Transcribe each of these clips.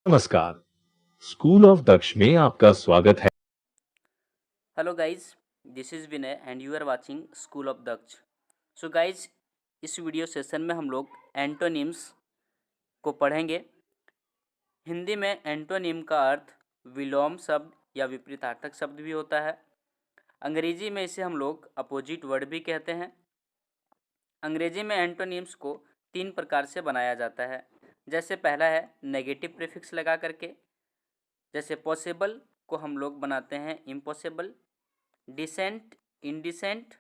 नमस्कार। School of दक्ष में आपका स्वागत है। Hello guys, this is Vinay and you are watching school of Daksh. So guys, इस वीडियो सेशन में हम लोग एंटोनिम्स को पढ़ेंगे। हिंदी में एंटोनिम का अर्थ विलोम शब्द या विपरीतार्थक शब्द भी होता है। अंग्रेजी में इसे हम लोग अपोजिट वर्ड भी कहते हैं। अंग्रेजी में एंटोनिम्स को 3 प्रकार से बनाया जाता है। जैसे पहला है नेगेटिव प्रीफिक्स लगा करके, जैसे पॉसिबल को हम लोग बनाते हैं impossible, decent indecent,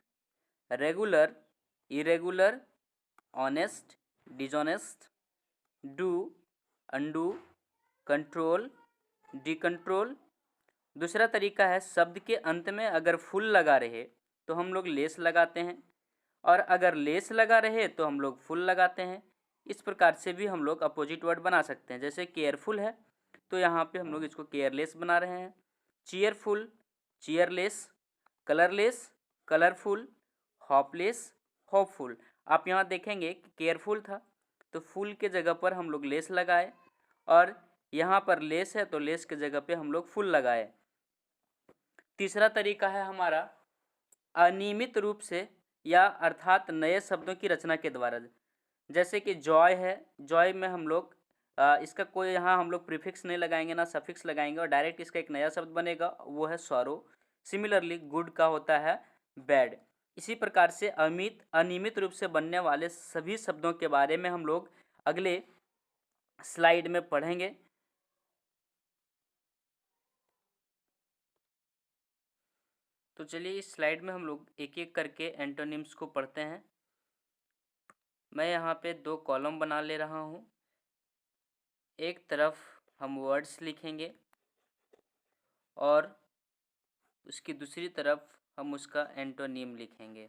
regular irregular, honest dishonest, do undo, control decontrol. दूसरा तरीका है शब्द के अंत में अगर फुल लगा रहे तो हम लोग लेस लगाते हैं, और अगर लेस लगा रहे तो हम लोग फुल लगाते हैं। इस प्रकार से भी हम लोग अपोजिट वर्ड बना सकते हैं। जैसे केयरफुल है तो यहाँ पे हम लोग इसको केयरलेस बना रहे हैं। Cheerful cheerless, colourless colourful, hopeless hopeful. आप यहाँ देखेंगे कि केयरफुल था तो फुल के जगह पर हम लोग लेस लगाए, और यहाँ पर लेस है तो लेस के जगह पे हम लोग फुल लगाए। तीसरा तरीका है हमारा अनियमित रूप से या अर्थात नए शब्दों की रचना के द्वारा। जैसे कि जॉय है, जॉय में हम लोग इसका कोई यहाँ हम लोग प्रीफिक्स नहीं लगाएंगे ना सफिक्स लगाएंगे, और डायरेक्ट इसका एक नया शब्द बनेगा, वो है सॉरो। सिमिलरली गुड का होता है बैड। इसी प्रकार से अनियमित रूप से बनने वाले सभी शब्दों के बारे में हम लोग अगले स्लाइड में पढ़ेंगे। तो चलिए इस स्लाइड में हम लोग एक एक करके एंटोनिम्स को पढ़ते हैं। मैं यहाँ पे 2 कॉलम बना ले रहा हूँ। एक तरफ हम वर्ड्स लिखेंगे और उसकी दूसरी तरफ हम उसका एंटोनिम लिखेंगे।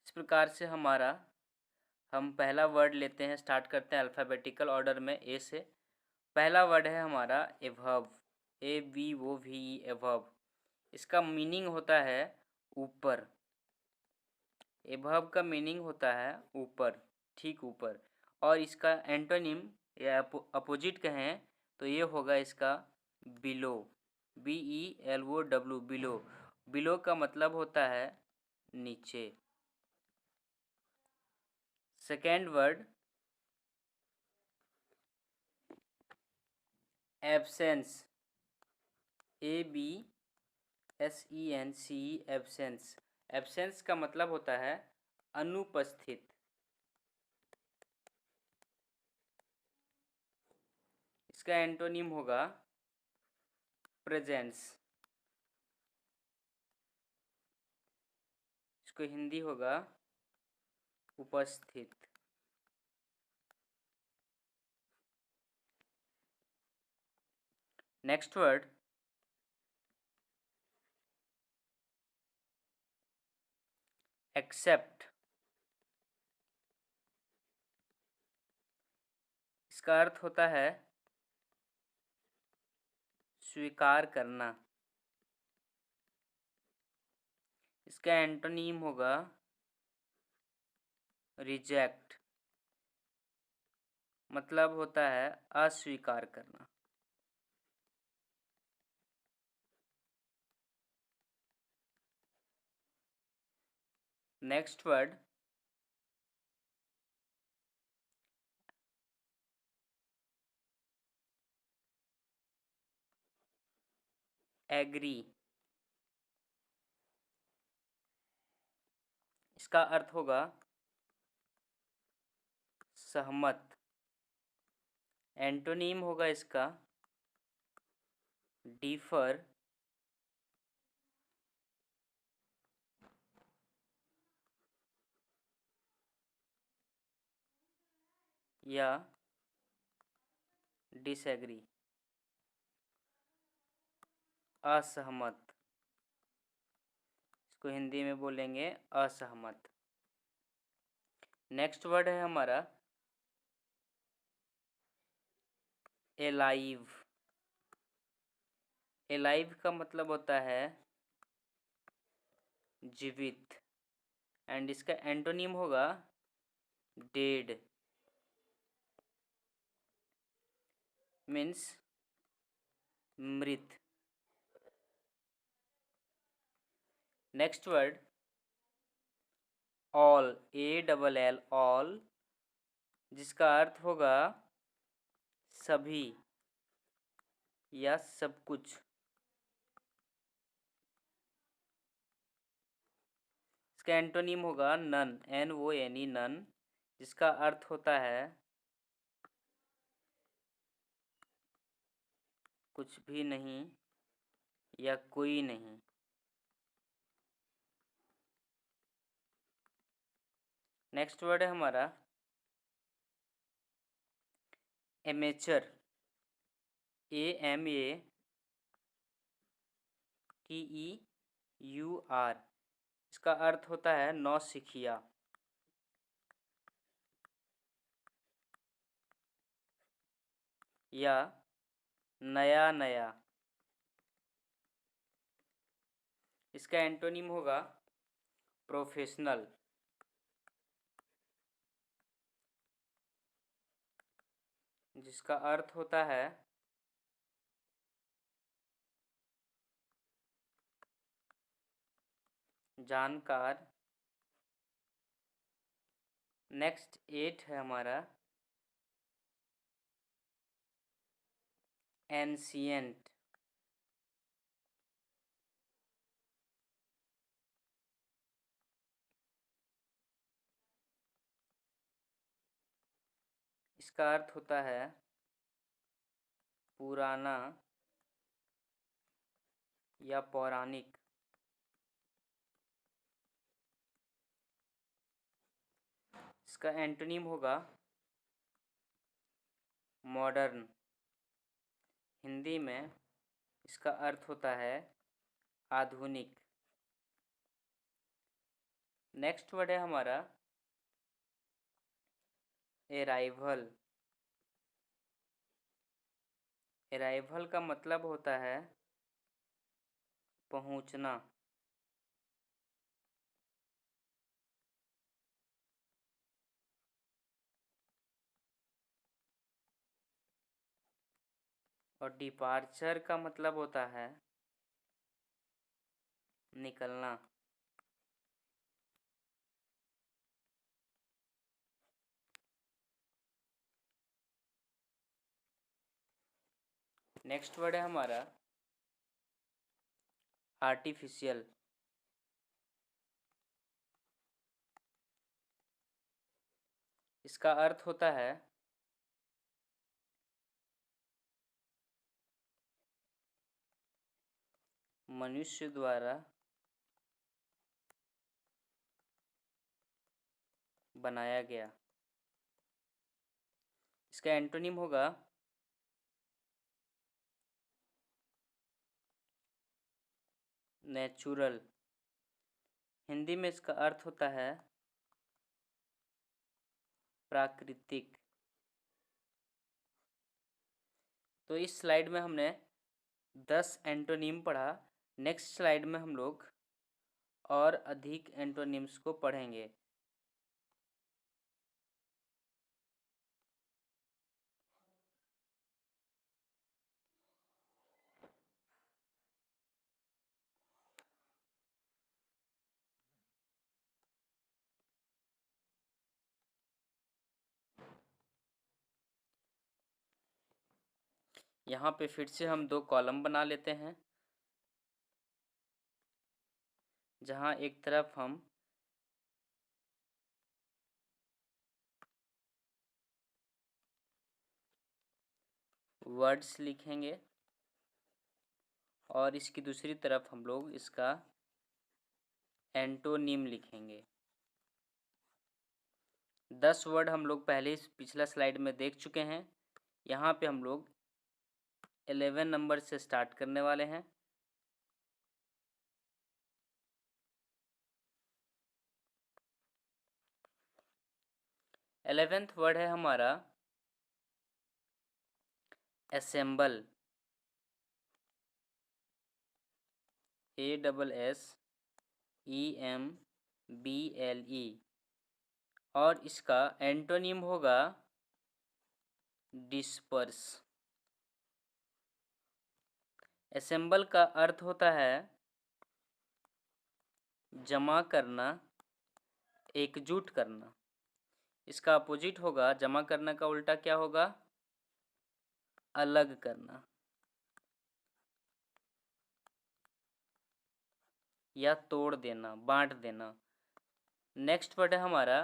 इस प्रकार से हम पहला वर्ड लेते हैं, स्टार्ट करते हैं अल्फ़ाबेटिकल ऑर्डर में ए से। पहला वर्ड है हमारा एवर्ब, AVOVE एवर्ब। इसका मीनिंग होता है ऊपर। एवर्ब का मीनिंग होता है ऊपर, ठीक ऊपर। और इसका एंटोनिम या अपोजिट कहें तो ये होगा इसका बिलो, BELOW, बिलो। बिलो का मतलब होता है नीचे। Second word absence, ABSENCE, absence. Absence का मतलब होता है अनुपस्थित। इसका एंटोनिम होगा प्रेजेंस। इसको हिंदी होगा उपस्थित। Next word except. इसका अर्थ होता है स्वीकार करना। इसका एंटोनिम होगा रिजेक्ट, मतलब होता है अस्वीकार करना। Next word agree. इसका अर्थ होगा सहमत। एंटोनिम होगा इसका डिफर, या डिसएग्री, असहमत। इसको हिंदी में बोलेंगे असहमत। नेक्स्ट वर्ड है हमारा एलाइव, एलाइव का मतलब होता है जीवित, एंड इसका एंटोनिम होगा डेड, मीन्स मृत। Next word all, ALL all, जिसका अर्थ होगा सभी या सब कुछ। इसका एंटोनिम होगा नन, NONE नन, जिसका अर्थ होता है कुछ भी नहीं या कोई नहीं। नेक्स्ट वर्ड है हमारा एमेचर, AMATEUR, इसका अर्थ होता है नौसिखिया या नया नया। इसका एंटोनिम होगा प्रोफेशनल, जिसका अर्थ होता है जानकार। नेक्स्ट 8 है हमारा एंशियंट, इसका अर्थ होता है पुराना या पौराणिक। इसका एंटोनिम होगा मॉडर्न, हिंदी में इसका अर्थ होता है आधुनिक। नेक्स्ट वर्ड है हमारा अराइवल, अराइवल का मतलब होता है पहुंचना। और डिपार्चर का मतलब होता है निकलना। नेक्स्ट वर्ड है हमारा आर्टिफिशियल, इसका अर्थ होता है मनुष्य द्वारा बनाया गया। इसका एंटोनिम होगा नेचुरल, हिंदी में इसका अर्थ होता है प्राकृतिक। तो इस स्लाइड में हमने 10 एंटोनिम पढ़ा। नेक्स्ट स्लाइड में हम लोग और अधिक एंटोनिम्स को पढ़ेंगे। यहाँ पे फिर से हम 2 कॉलम बना लेते हैं, जहाँ एक तरफ हम वर्ड्स लिखेंगे और इसकी दूसरी तरफ हम लोग इसका एंटोनिम लिखेंगे। 10 वर्ड हम लोग पहले पिछला स्लाइड में देख चुके हैं। यहाँ पे हम लोग 11 नंबर से स्टार्ट करने वाले हैं। एलेवेंथ वर्ड है हमारा असेंबल, ASSEMBLE। और इसका एंटोनिम होगा डिस्पर्स। असेंबल का अर्थ होता है जमा करना, एकजुट करना। इसका अपोजिट होगा, जमा करना का उल्टा क्या होगा? अलग करना या तोड़ देना, बांट देना। नेक्स्ट वर्ड है हमारा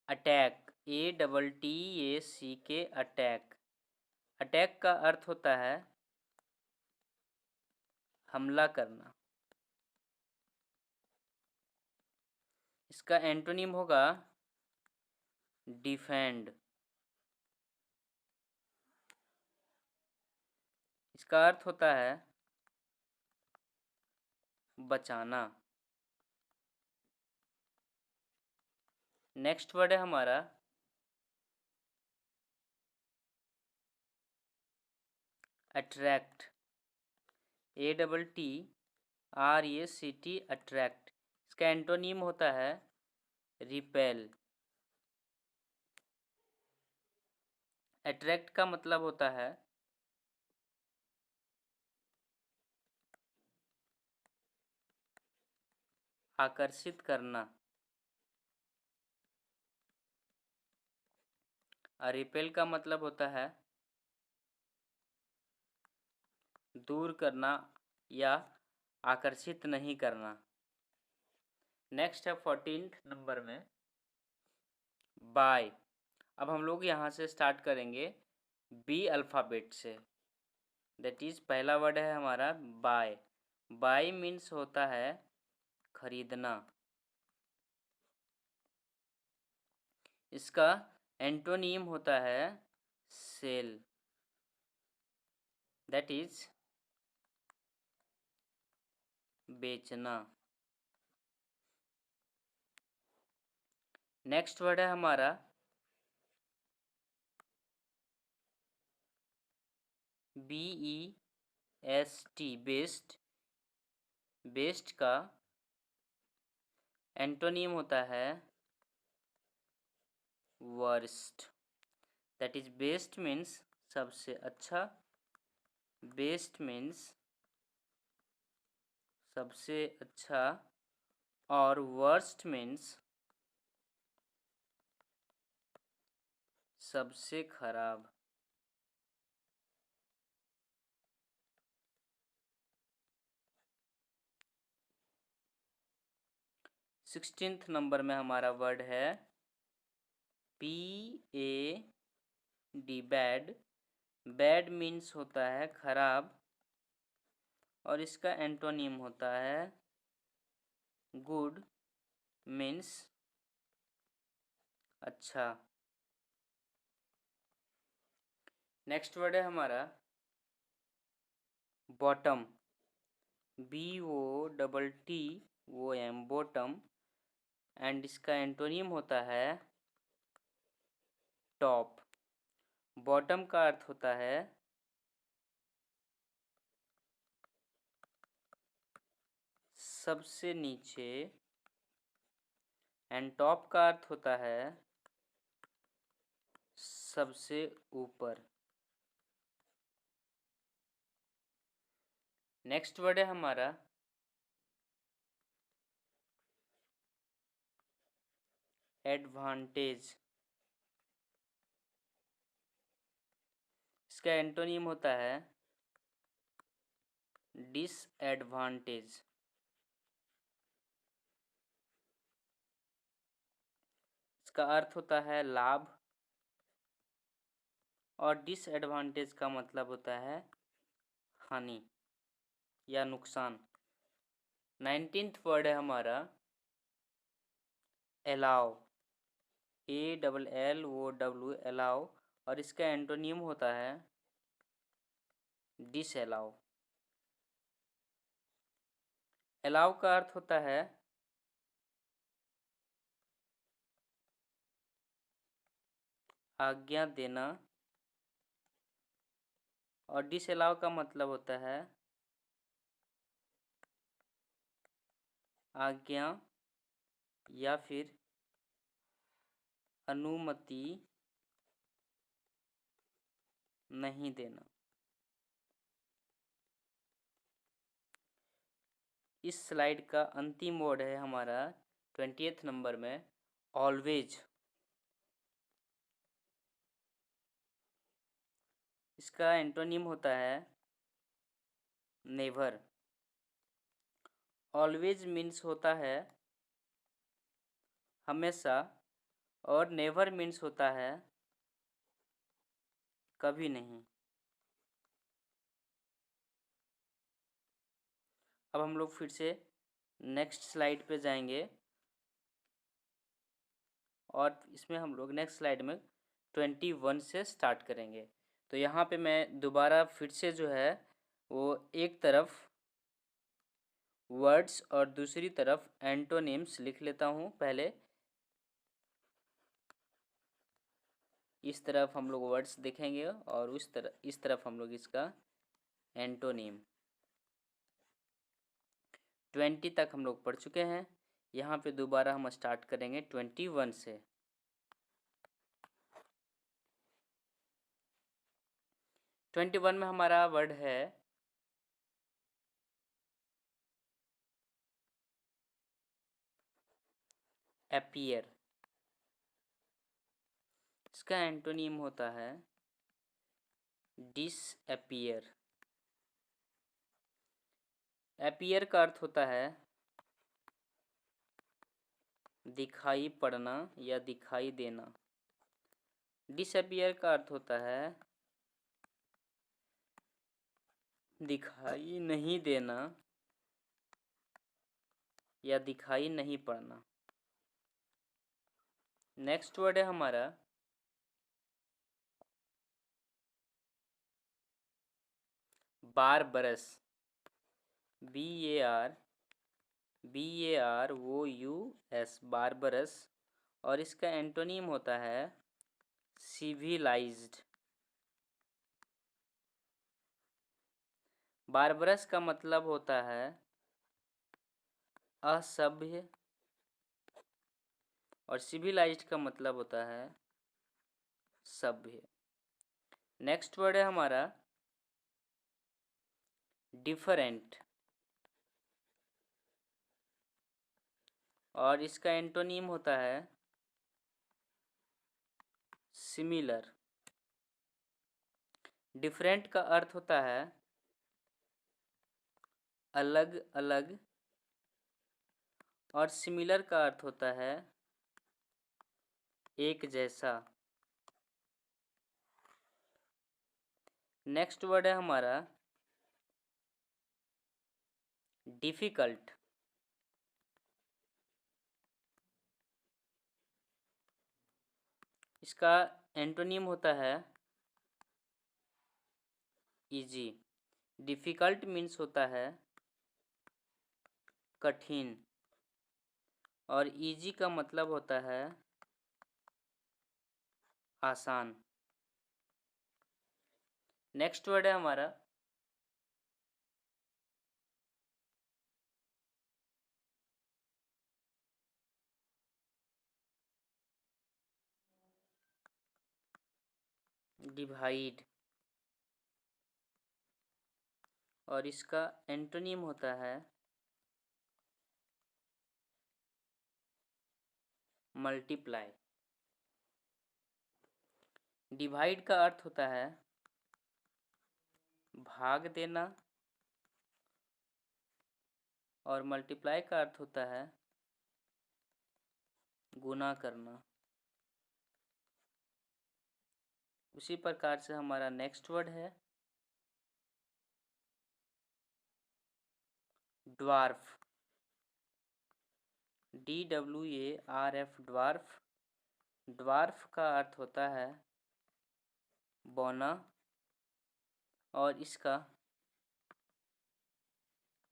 अटैक, ATTACK, अटैक। अटैक का अर्थ होता है हमला करना। इसका एंटोनिम होगा डिफेंड। इसका अर्थ होता है बचाना। नेक्स्ट वर्ड है हमारा अट्रैक्ट, ATTRACT, अट्रैक्ट। इसका एंटोनिम होता है रिपेल। अट्रैक्ट का मतलब होता है आकर्षित करना, और रिपेल का मतलब होता है दूर करना या आकर्षित नहीं करना। नेक्स्ट है 14th नंबर में बाय। अब हम लोग यहाँ से स्टार्ट करेंगे बी अल्फ़ाबेट से। दैट इज़ पहला वर्ड है हमारा बाय। बाय मीन्स होता है खरीदना। इसका एंटोनिम होता है सेल। दैट इज बेचना। नेक्स्ट वर्ड है हमारा BEST, बेस्ट। बेस्ट का एंटोनिम होता है worst. That is best means सबसे अच्छा। बेस्ट मीन्स सबसे अच्छा, और वर्स्ट मीन्स सबसे खराब। सिक्सटीन्थ नंबर में हमारा वर्ड है BAD, बैड। बैड मीन्स होता है खराब, और इसका एंटोनिम होता है गुड मीन्स अच्छा। नेक्स्ट वर्ड है हमारा बॉटम, BOTTOM, बॉटम। एंड इसका एंटोनिम होता है टॉप। बॉटम का अर्थ होता है सबसे नीचे, एंड टॉप का अर्थ होता है सबसे ऊपर। नेक्स्ट वर्ड है हमारा एडवांटेज। इसका एंटोनिम होता है डिसएडवांटेज। इसका अर्थ होता है लाभ, और डिसएडवांटेज का मतलब होता है हानि या नुकसान। 19th वर्ड है हमारा अलाउ, ALLOW, अलाउ, और इसका एंटोनिम होता है डिसअलाउ। अलाउ का अर्थ होता है आज्ञा देना, और डिसअलाउ का मतलब होता है आज्ञा या फिर अनुमति नहीं देना। इस स्लाइड का अंतिम वर्ड है हमारा 20th नंबर में ऑलवेज। इसका एंटोनिम होता है नेवर। ऑलवेज मीन्स होता है हमेशा और नेवर मीन्स होता है कभी नहीं। अब हम लोग फिर से नेक्स्ट स्लाइड पे जाएंगे और इसमें हम लोग नेक्स्ट स्लाइड में 21 से स्टार्ट करेंगे। तो यहाँ पे मैं दोबारा फिर से जो है वो एक तरफ वर्ड्स और दूसरी तरफ एंटोनिम्स लिख लेता हूँ। पहले इस तरफ हम लोग वर्ड्स देखेंगे और इस तरफ हम लोग इसका एंटोनिम। 20 तक हम लोग पढ़ चुके हैं। यहाँ पे दोबारा हम स्टार्ट करेंगे 21 से। 21 में हमारा वर्ड है अपीयर। इसका एंटोनिम होता है डिसअपीयर। अपीयर का अर्थ होता है दिखाई पड़ना या दिखाई देना। डिसअपीयर का अर्थ होता है दिखाई नहीं देना या दिखाई नहीं पड़ना। नेक्स्ट वर्ड है हमारा बारबरस। BARBAROUS barbarous. और इसका एंटोनिम होता है सिविलाइज्ड। बारबरस का मतलब होता है असभ्य और सिविलाइज्ड का मतलब होता है सभ्य। नेक्स्ट वर्ड है हमारा डिफरेंट। और इसका एंटोनिम होता है सिमिलर। डिफरेंट का अर्थ होता है अलग अलग और सिमिलर का अर्थ होता है एक जैसा। नेक्स्ट वर्ड है हमारा डिफिकल्ट। इसका एंटोनिम होता है इजी। डिफिकल्ट मीन्स होता है कठिन और इजी का मतलब होता है आसान। नेक्स्ट वर्ड है हमारा डिवाइड। और इसका एंटोनिम होता है मल्टीप्लाई। डिवाइड का अर्थ होता है भाग देना और मल्टीप्लाई का अर्थ होता है गुना करना। उसी प्रकार से हमारा नेक्स्ट वर्ड है ड्वार्फ। DWARF dwarf. ड्वार्फ का अर्थ होता है बौना और इसका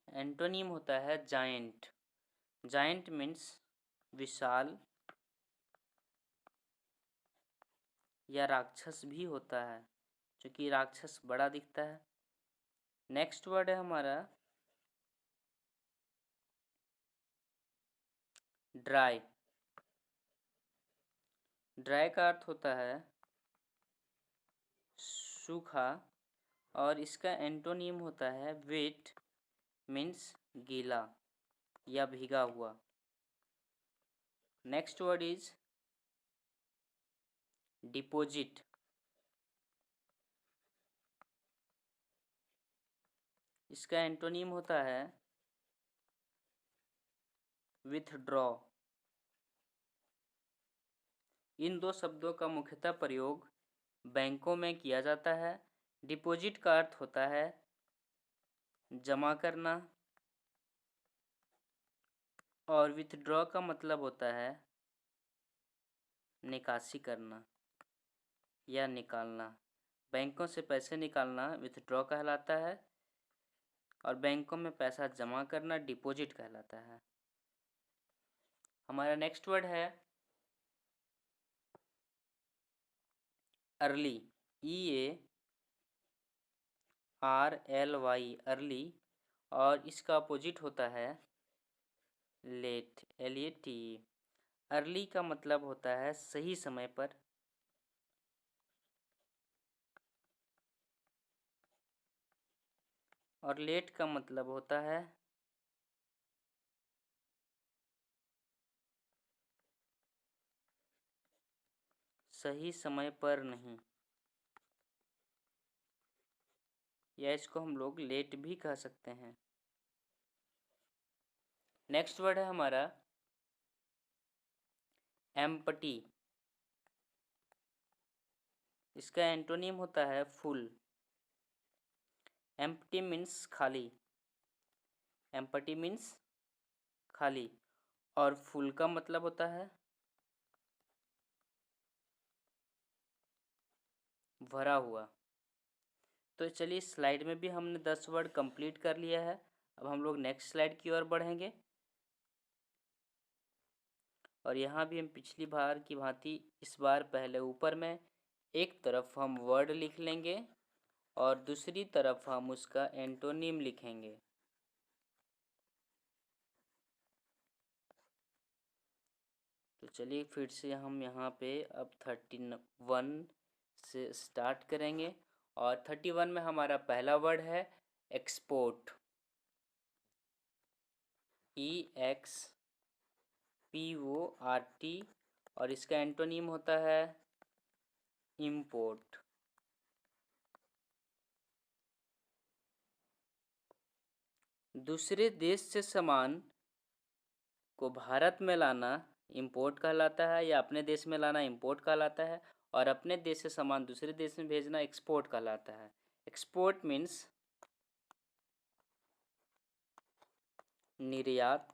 एंटोनिम होता है जायंट। जायंट मीन्स विशाल या राक्षस भी होता है, क्योंकि राक्षस बड़ा दिखता है। नेक्स्ट वर्ड है हमारा ड्राई। ड्राई का अर्थ होता है सूखा, और इसका एंटोनीम होता है वेट, मीन्स गीला या भीगा हुआ। Next word is deposit. इसका एंटोनीम होता है विथड्रॉ। इन दो शब्दों का मुख्यतः प्रयोग बैंकों में किया जाता है। डिपॉजिट का अर्थ होता है जमा करना, और विथड्रॉ का मतलब होता है निकासी करना या निकालना। बैंकों से पैसे निकालना विथड्रॉ कहलाता है, और बैंकों में पैसा जमा करना डिपॉजिट कहलाता है। हमारा नेक्स्ट वर्ड है अर्ली। EARLY, अर्ली, और इसका अपोजिट होता है लेट, LAT। अर्ली का मतलब होता है सही समय पर, और लेट का मतलब होता है सही समय पर नहीं, या इसको हम लोग लेट भी कह सकते हैं। नेक्स्ट वर्ड है हमारा एम्प्टी। इसका एंटोनीम होता है फुल। एम्प्टी मीन्स खाली, एम्प्टी मीन्स खाली, और फुल का मतलब होता है भरा हुआ। तो चलिए स्लाइड में भी हमने 10 वर्ड कंप्लीट कर लिया है। अब हम लोग नेक्स्ट स्लाइड की ओर बढ़ेंगे, और यहाँ भी हम पिछली बार की भांति इस बार पहले ऊपर में एक तरफ हम वर्ड लिख लेंगे और दूसरी तरफ हम उसका एंटोनीम लिखेंगे। तो चलिए फिर से हम यहाँ पे अब 31 से स्टार्ट करेंगे, और 31 में हमारा पहला वर्ड है एक्सपोर्ट। EXPORT, और इसका एंटोनीम होता है इम्पोर्ट। दूसरे देश से सामान को भारत में लाना इंपोर्ट कहलाता है, या अपने देश में लाना इंपोर्ट कहलाता है, और अपने देश से सामान दूसरे देश में भेजना एक्सपोर्ट कहलाता है। एक्सपोर्ट मीन्स निर्यात,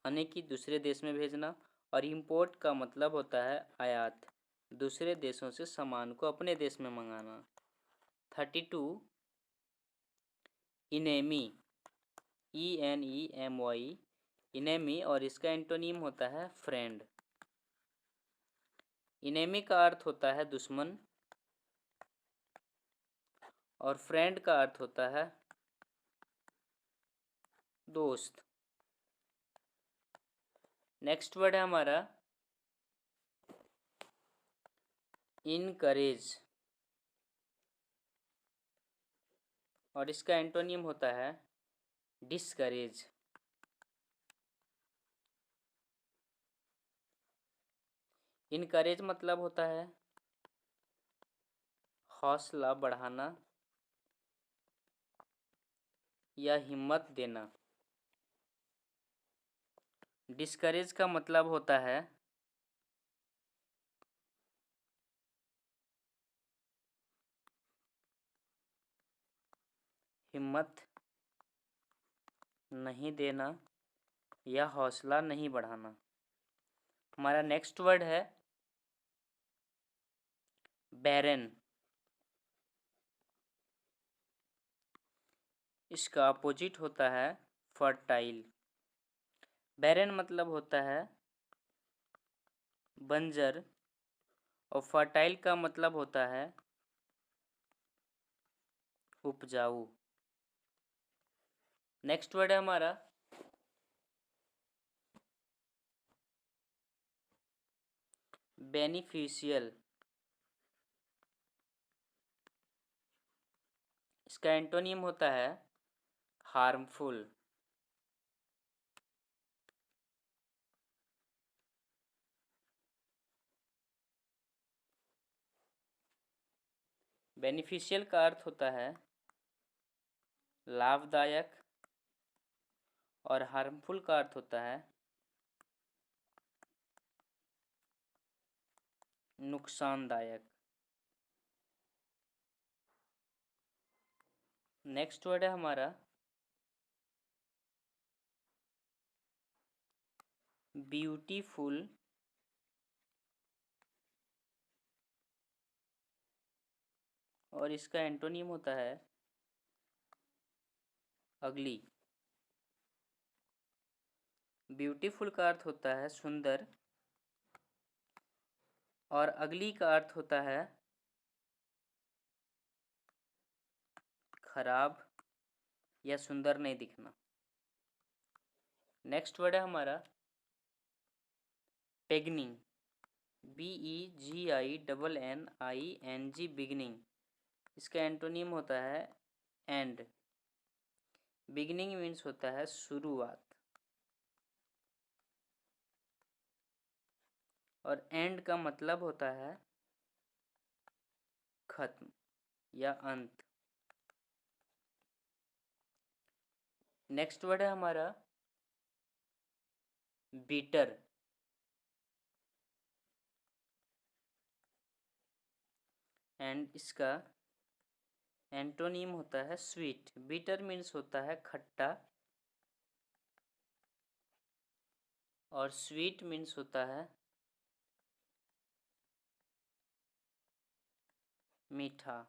यानी कि दूसरे देश में भेजना, और इंपोर्ट का मतलब होता है आयात, दूसरे देशों से सामान को अपने देश में मंगाना। 32 इनेमी, ENEMY, इनेमी, और इसका एंटोनीम होता है फ्रेंड। इनेमी का अर्थ होता है दुश्मन, और फ्रेंड का अर्थ होता है दोस्त। नेक्स्ट वर्ड है हमारा इनकरेज, और इसका एंटोनियम होता है डिस्करेज। इनकरेज मतलब होता है हौसला बढ़ाना या हिम्मत देना। डिस्करेज का मतलब होता है हिम्मत नहीं देना या हौसला नहीं बढ़ाना। हमारा नेक्स्ट वर्ड है बैरन। इसका अपोजिट होता है फर्टाइल। बैरन मतलब होता है बंजर, और फर्टाइल का मतलब होता है उपजाऊ। नेक्स्ट वर्ड है हमारा बेनिफिशियल, इसका एंटोनिम होता है हार्मफुल। बेनिफिशियल का अर्थ होता है लाभदायक और हार्मफुल का अर्थ होता है नुकसानदायक। नेक्स्ट वर्ड है हमारा ब्यूटीफुल, और इसका एंटोनिम होता है अगली। ब्यूटीफुल का अर्थ होता है सुंदर और अगली का अर्थ होता है खराब या सुंदर नहीं दिखना। नेक्स्ट वर्ड है हमारा पेगनिंग, BEGINNING, बिगनिंग। इसका एंटोनिम होता है एंड। बिगनिंग मीन्स होता है शुरुआत और एंड का मतलब होता है खत्म या अंत। नेक्स्ट वर्ड है हमारा बीटर, एंड इसका एंटोनिम होता है स्वीट। बीटर मीन्स होता है खट्टा और स्वीट मीन्स होता है मीठा।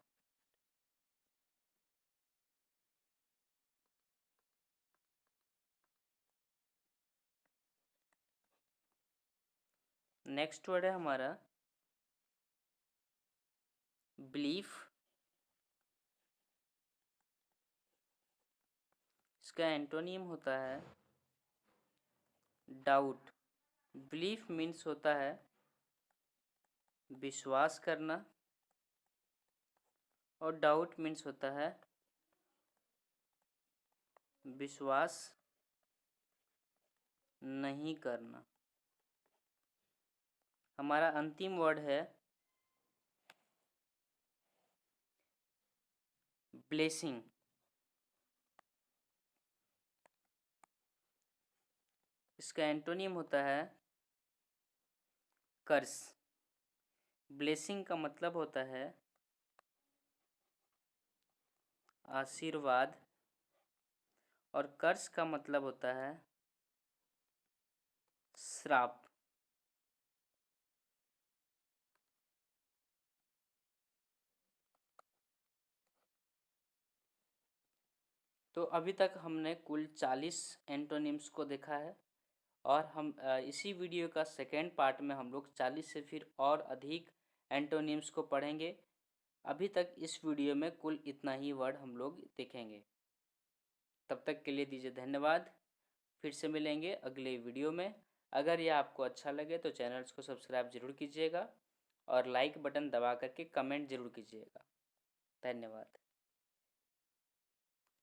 नेक्स्ट वर्ड है हमारा बिलीफ, इसका एंटोनिम होता है डाउट। बिलीफ मीन्स होता है विश्वास करना और डाउट मीन्स होता है विश्वास नहीं करना। हमारा अंतिम वर्ड है ब्लेसिंग, इसका एंटोनिम होता है कर्स। ब्लेसिंग का मतलब होता है आशीर्वाद और कर्स का मतलब होता है श्राप। तो अभी तक हमने कुल 40 एंटोनिम्स को देखा है और हम इसी वीडियो का सेकेंड पार्ट में हम लोग 40 से फिर और अधिक एंटोनिम्स को पढ़ेंगे। अभी तक इस वीडियो में कुल इतना ही वर्ड हम लोग देखेंगे। तब तक के लिए दीजिए धन्यवाद। फिर से मिलेंगे अगले वीडियो में। अगर यह आपको अच्छा लगे तो चैनल्स को सब्सक्राइब जरूर कीजिएगा और लाइक बटन दबा करके कमेंट जरूर कीजिएगा। धन्यवाद।